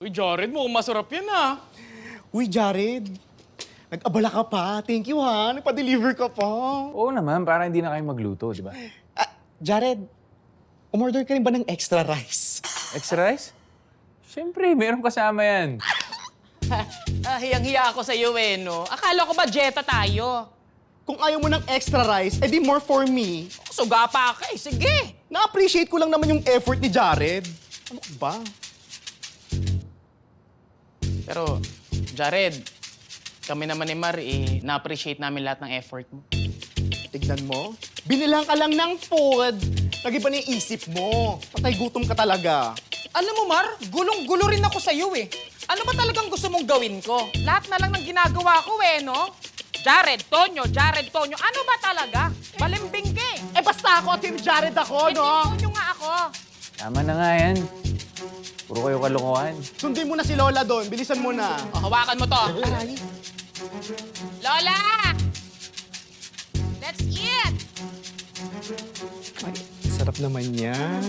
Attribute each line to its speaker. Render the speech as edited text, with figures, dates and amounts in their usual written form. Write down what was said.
Speaker 1: Uy, Jared, mukhang masarap yan ah.
Speaker 2: Uy, Jared. Nag-abala ka pa. Thank you, ha. Nagpa-deliver ka pa.
Speaker 3: Oo naman, para hindi na kayo magluto, di ba?
Speaker 2: Jared, umorder ka rin ba ng extra rice?
Speaker 3: Extra rice? Siyempre, meron kasama yan.
Speaker 1: Hiyang-hiya ako sa iyo eh, no? Akala ko ba jeta tayo?
Speaker 2: Kung ayaw mo ng extra rice, edi more for me.
Speaker 1: Suga pa ka eh, sige.
Speaker 2: Na-appreciate ko lang naman yung effort ni Jared. Ano ka ba?
Speaker 1: Pero, Jared, kami naman ni Mar, na-appreciate namin lahat ng effort mo.
Speaker 2: Tignan mo. Binilang ka lang ng food. Nag-iba na yung isip mo. Patay gutom ka talaga.
Speaker 1: Alam mo, Mar, gulong-gulo rin ako sa iyo eh. Ano ba talagang gusto mong gawin ko? Lahat na lang ng ginagawa ko eh, no? Jared, Tonyo, ano ba talaga? Balimbing ka eh.
Speaker 2: Eh basta ako, Team Jared ako, no?
Speaker 1: Tonyo nga ako.
Speaker 3: Tama na nga yan. Puro kayo kalokohan.
Speaker 2: Sundin mo na si Lola doon. Bilisan mo na.
Speaker 1: O, hawakan mo to.
Speaker 2: Aray.
Speaker 1: Lola! Let's eat!
Speaker 2: Ay, sarap naman yan.